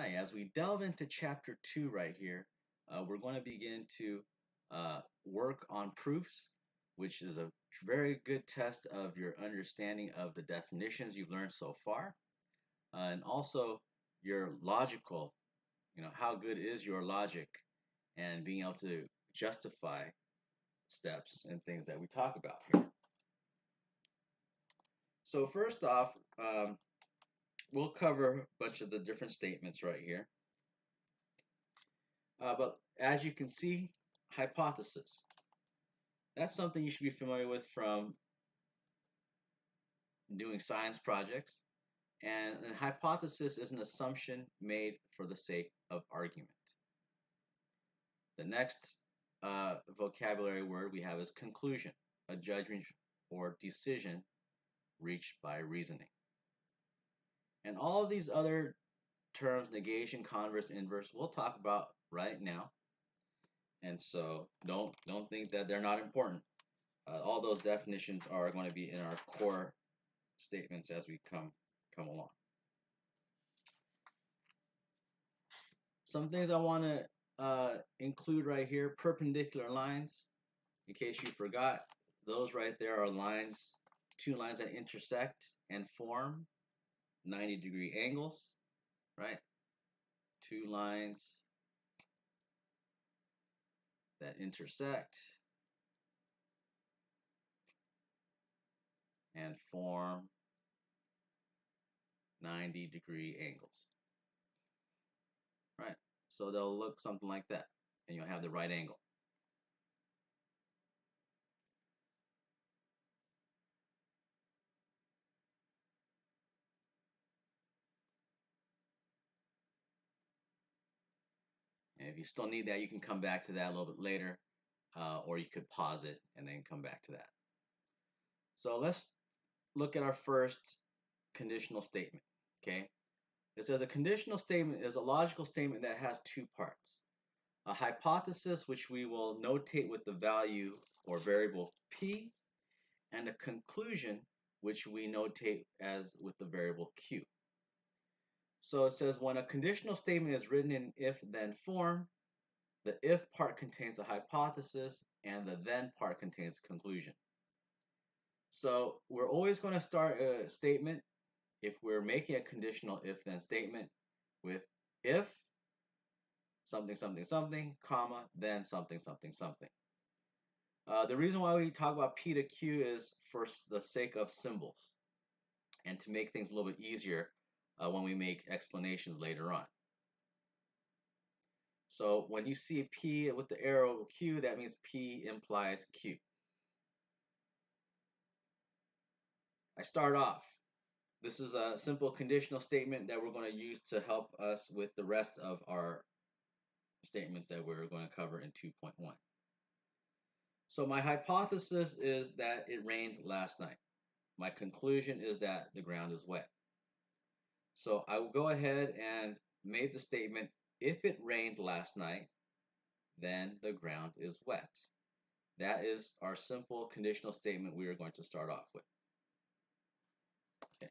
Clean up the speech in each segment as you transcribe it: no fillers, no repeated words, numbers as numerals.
Hi, as we delve into chapter 2 right here, we're going to begin to work on proofs, which is a very good test of your understanding of the definitions you've learned so far, and also your logical, how good is your logic and being able to justify steps and things that we talk about here. So first off, we'll cover a bunch of the different statements right here. But as you can see, hypothesis. That's something you should be familiar with from doing science projects. And a hypothesis is an assumption made for the sake of argument. The next vocabulary word we have is conclusion, a judgment or decision reached by reasoning. And all of these other terms, negation, converse, inverse, we'll talk about right now. And so don't think that they're not important. All those definitions are going to be in our core statements as we come along. Some things I want to include right here: perpendicular lines. In case you forgot, those right there are lines, two lines that intersect and form 90-degree angles, right? Two lines that intersect and form 90-degree angles, right? So they'll look something like that, and you'll have the right angle. And if you still need that, you can come back to that a little bit later, or you could pause it and then come back to that. So let's look at our first conditional statement, okay? It says a conditional statement is a logical statement that has two parts. A hypothesis, which we will notate with the value or variable p, and a conclusion, which we notate as with the variable q. So it says when a conditional statement is written in if-then form, the if part contains the hypothesis and the then part contains the conclusion. So we're always going to start a statement, if we're making a conditional if-then statement, with if something, something, something, comma, then something, something, something. The reason why we talk about P to Q is for the sake of symbols and to make things a little bit easier when we make explanations later on. So when you see P with the arrow Q, that means P implies Q. I start off. This is a simple conditional statement that we're going to use to help us with the rest of our statements that we're going to cover in 2.1. So my hypothesis is that it rained last night. My conclusion is that the ground is wet. So I will go ahead and make the statement, if it rained last night, then the ground is wet. That is our simple conditional statement we are going to start off with. Okay.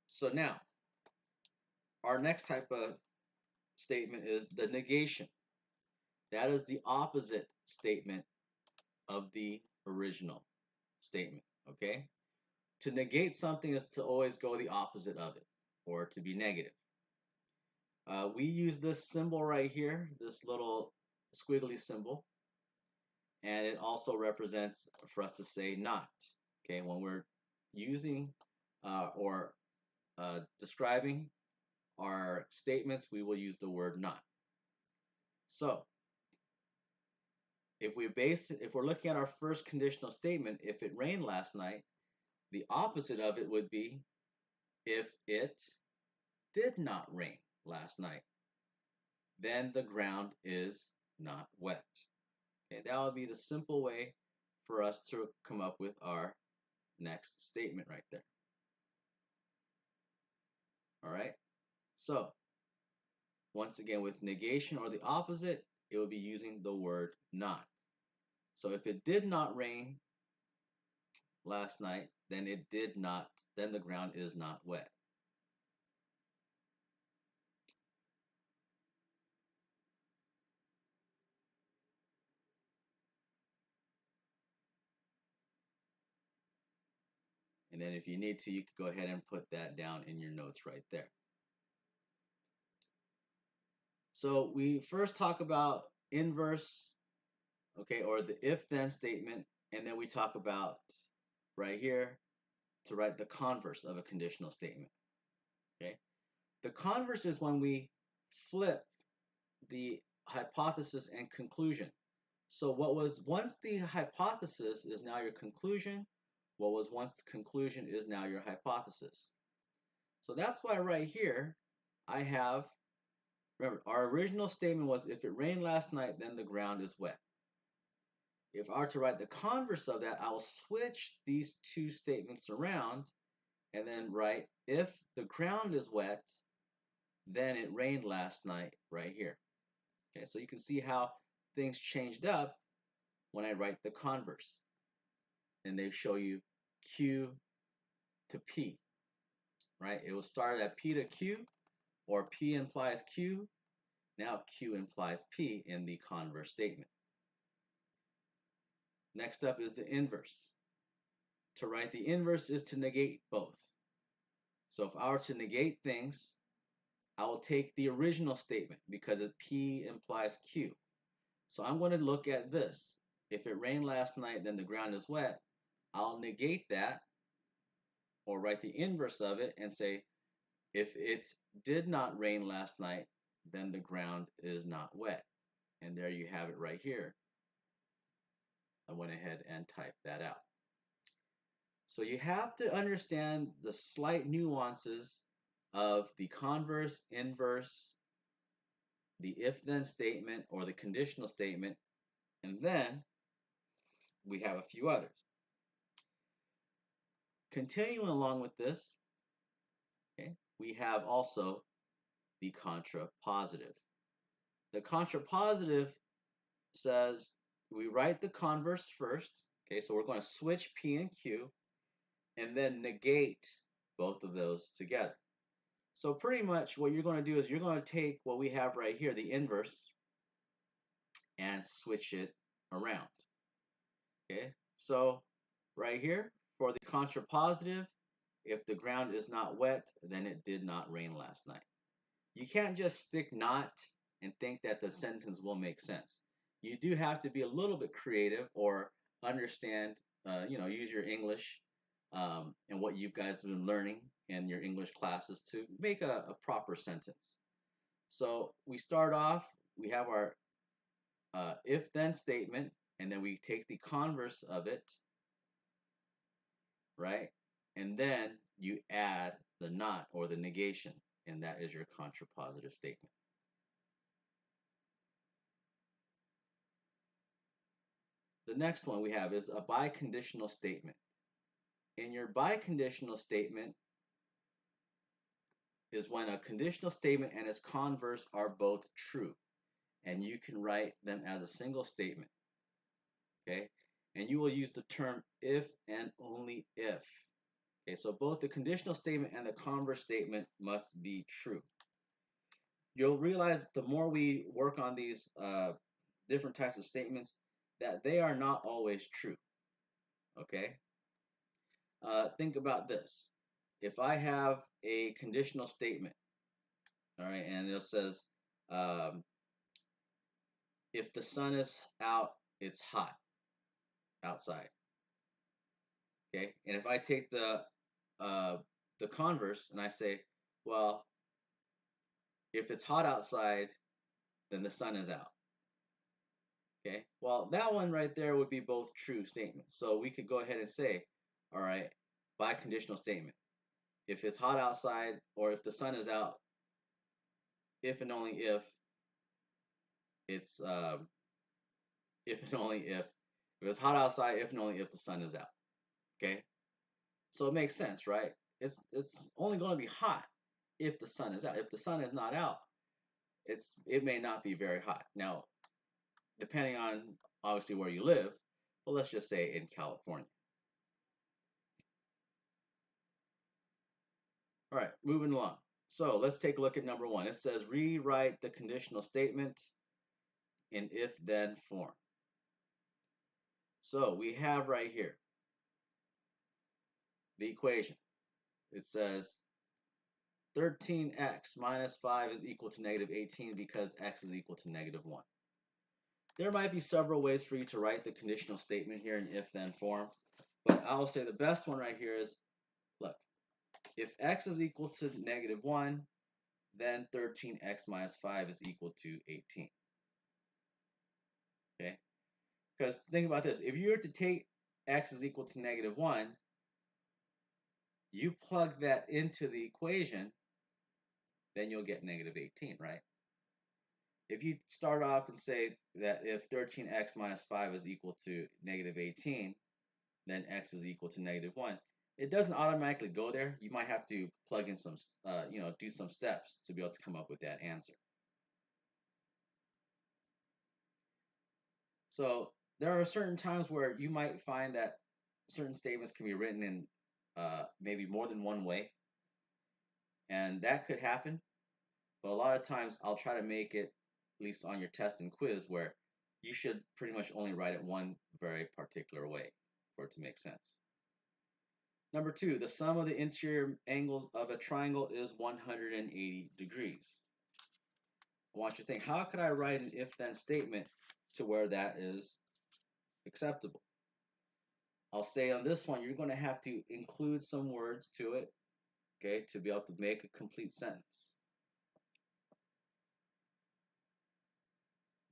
So now, our next type of statement is the negation. That is the opposite statement of the original statement, okay? To negate something is to always go the opposite of it, or to be negative. We use this symbol right here, this little squiggly symbol, and it also represents for us to say not, okay? When we're using or describing our statements, we will use the word not. So if we're looking at our first conditional statement, if it rained last night, the opposite of it would be if it did not rain last night, then the ground is not wet. Okay, that would be the simple way for us to come up with our next statement right there. All right, so once again, with negation or the opposite, it will be using the word not. So if it did not rain last night, then the ground is not wet. And then if you need to, you could go ahead and put that down in your notes right there. So we first talk about inverse, okay, or the if-then statement, and then we talk about right here to write the converse of a conditional statement, okay? The converse is when we flip the hypothesis and conclusion. So what was once the hypothesis is now your conclusion. What was once the conclusion is now your hypothesis. So that's why right here I have, remember, our original statement was if it rained last night, then the ground is wet. If I were to write the converse of that, I will switch these two statements around and then write if the ground is wet, then it rained last night right here. Okay, so you can see how things changed up when I write the converse. And they show you Q to P, right? It will start at P to Q, or P implies Q. Now Q implies P in the converse statement. Next up is the inverse. To write the inverse is to negate both. So if I were to negate things, I will take the original statement because P implies Q. So I'm going to look at this. If it rained last night, then the ground is wet. I'll negate that or write the inverse of it and say, if it did not rain last night, then the ground is not wet. And there you have it right here. I went ahead and typed that out. So you have to understand the slight nuances of the converse, inverse, the if-then statement, or the conditional statement, and then we have a few others. Continuing along with this, okay, we have also the contrapositive. The contrapositive says we write the converse first, okay, so we're going to switch P and Q, and then negate both of those together. So pretty much what you're going to do is you're going to take what we have right here, the inverse, and switch it around. Okay, so right here for the contrapositive, if the ground is not wet, then it did not rain last night. You can't just stick not and think that the sentence will make sense. You do have to be a little bit creative or understand, use your English and what you guys have been learning in your English classes to make a proper sentence. So we start off, we have our if-then statement, and then we take the converse of it, right? And then you add the not or the negation, and that is your contrapositive statement. The next one we have is a biconditional statement. In your biconditional statement is when a conditional statement and its converse are both true, and you can write them as a single statement, okay? And you will use the term if and only if. Okay, so both the conditional statement and the converse statement must be true. You'll realize the more we work on these different types of statements that they are not always true, okay? Think about this. If I have a conditional statement, all right, and it says, if the sun is out, it's hot outside. Okay, and if I take the converse and I say, well, if it's hot outside, then the sun is out. Okay, well, that one right there would be both true statements. So we could go ahead and say, all right, biconditional statement. If it's hot outside or if the sun is out, if and only if it's if and only if it's hot outside, if and only if the sun is out. Okay, so it makes sense, right? It's only going to be hot if the sun is out. If the sun is not out, it may not be very hot. Now, depending on obviously where you live, but let's just say in California. All right, moving along. So let's take a look at number one. It says rewrite the conditional statement in if-then form. So we have right here, the equation. It says 13x minus 5 is equal to negative 18 because x is equal to negative 1. There might be several ways for you to write the conditional statement here in if-then form, but I'll say the best one right here is, look, if x is equal to negative 1, then 13x minus 5 is equal to 18. Okay? Because think about this. If you were to take x is equal to negative 1, you plug that into the equation, then you'll get negative 18, right? If you start off and say that if 13x minus 5 is equal to negative 18, then x is equal to negative 1, it doesn't automatically go there. You might have to plug in some, do some steps to be able to come up with that answer. So there are certain times where you might find that certain statements can be written in maybe more than one way, and that could happen. But a lot of times I'll try to make it, at least on your test and quiz, where you should pretty much only write it one very particular way for it to make sense. Number 2, the sum of the interior angles of a triangle is 180 degrees. I want you to think, how could I write an if-then statement to where that is acceptable? I'll say on this one, you're going to have to include some words to it, okay, to be able to make a complete sentence.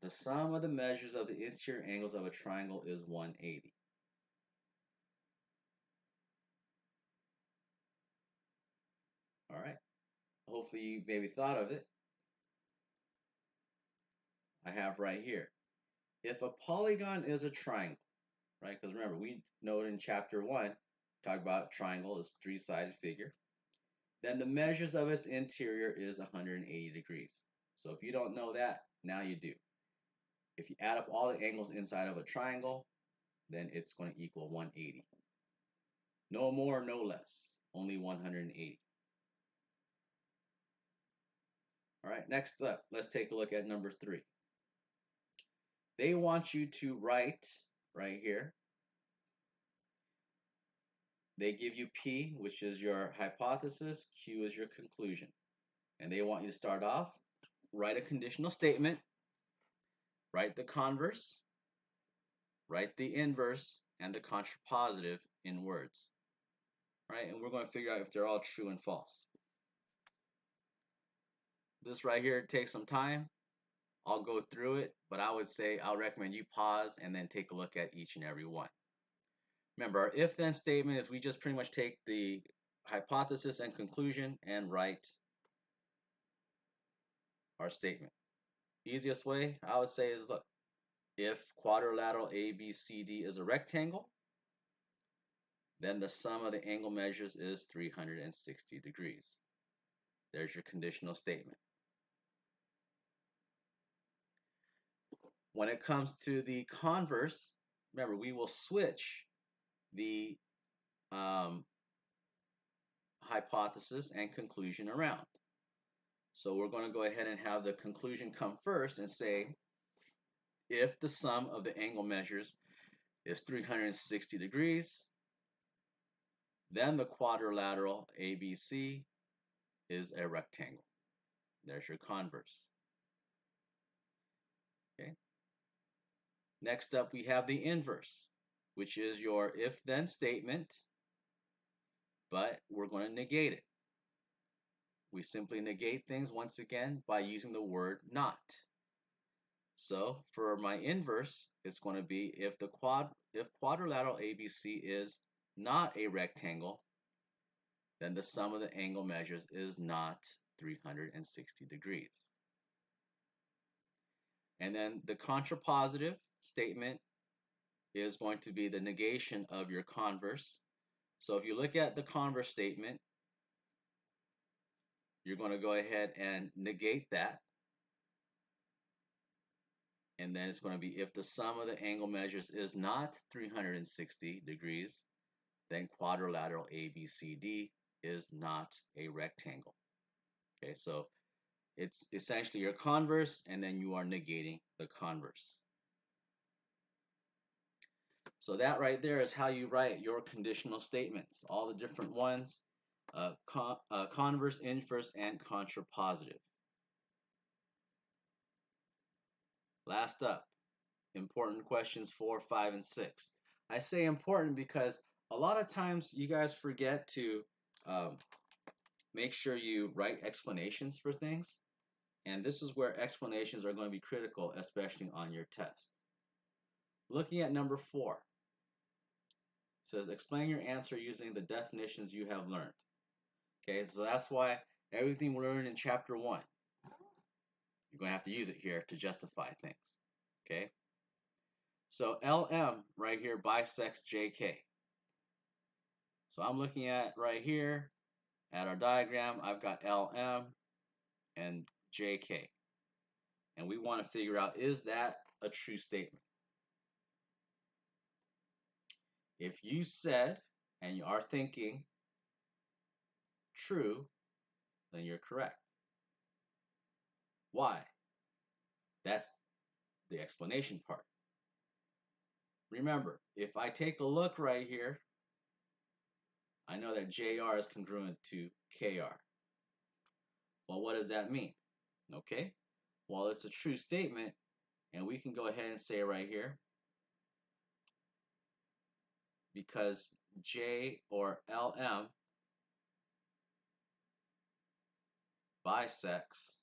The sum of the measures of the interior angles of a triangle is 180. All right. Hopefully you maybe thought of it. I have right here. If a polygon is a triangle, right? Because remember, we noted in chapter 1, talked about triangle is three-sided figure. Then the measures of its interior is 180 degrees. So if you don't know that, now you do. If you add up all the angles inside of a triangle, then it's going to equal 180. No more, no less. Only 180. All right, next up, let's take a look at number 3. They want you to write right here. They give you P, which is your hypothesis, Q is your conclusion. And they want you to start off, write a conditional statement, write the converse, write the inverse, and the contrapositive in words. Right? And we're going to figure out if they're all true and false. This right here takes some time. I'll go through it, but I would say I'll recommend you pause and then take a look at each and every one. Remember, our if-then statement is we just pretty much take the hypothesis and conclusion and write our statement. Easiest way I would say is, look, if quadrilateral ABCD is a rectangle, then the sum of the angle measures is 360 degrees. There's your conditional statement. When it comes to the converse, remember, we will switch the hypothesis and conclusion around. So we're going to go ahead and have the conclusion come first and say, if the sum of the angle measures is 360 degrees, then the quadrilateral ABC is a rectangle. There's your converse. Okay. Next up, we have the inverse, which is your if-then statement, but we're going to negate it. We simply negate things once again by using the word not. So for my inverse, it's going to be if quadrilateral ABC is not a rectangle, then the sum of the angle measures is not 360 degrees. And then the contrapositive statement is going to be the negation of your converse. So if you look at the converse statement, you're going to go ahead and negate that. And then it's going to be if the sum of the angle measures is not 360 degrees, then quadrilateral ABCD is not a rectangle. Okay, so it's essentially your converse, and then you are negating the converse. So that right there is how you write your conditional statements, all the different ones, converse, inverse, and contrapositive. Last up, important questions 4, 5, and 6. I say important because a lot of times you guys forget to make sure you write explanations for things. And this is where explanations are going to be critical, especially on your test. Looking at number 4. It says, explain your answer using the definitions you have learned. Okay, so that's why everything we learned in chapter 1, you're going to have to use it here to justify things. Okay, so LM right here bisects JK. So I'm looking at right here at our diagram, I've got LM and JK. And we want to figure out, is that a true statement? If you said, and you are thinking true, then you're correct. Why? That's the explanation part. Remember, if I take a look right here, I know that JR is congruent to KR. Well, what does that mean? Okay, well, it's a true statement, and we can go ahead and say right here, because J or LM bisects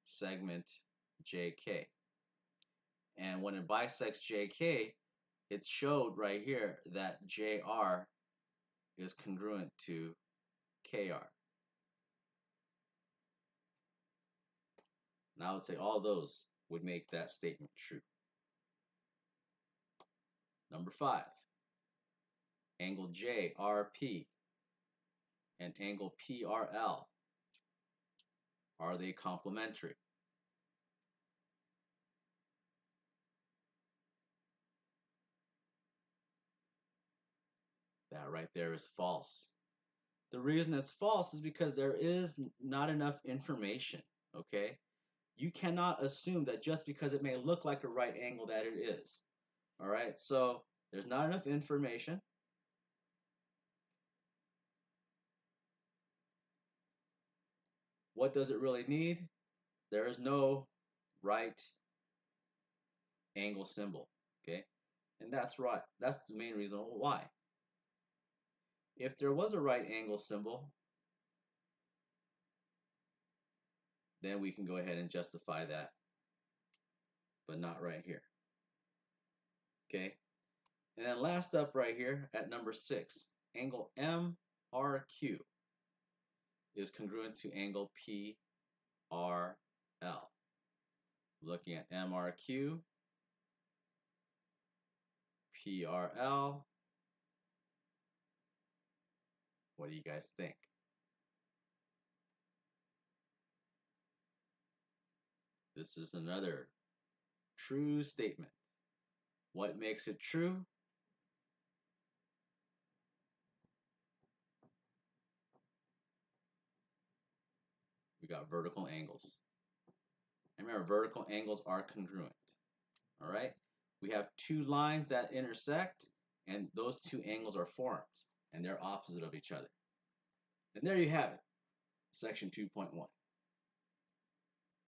segment JK. And when it bisects JK, it showed right here that JR is congruent to KR. Now I would say all those would make that statement true. Number 5, angle JRP and angle PRL, are they complementary? That right there is false. The reason it's false is because there is not enough information, okay? You cannot assume that just because it may look like a right angle that it is. All right, so there's not enough information. What does it really need? There is no right angle symbol, okay? And that's right. That's the main reason why. If there was a right angle symbol, then we can go ahead and justify that, but not right here. Okay? And then last up right here at number 6, angle MRQ is congruent to angle PRL. Looking at MRQ, PRL, what do you guys think? This is another true statement. What makes it true? We got vertical angles. And remember, vertical angles are congruent. All right? We have two lines that intersect, and those two angles are formed, and they're opposite of each other. And there you have it, section 2.1.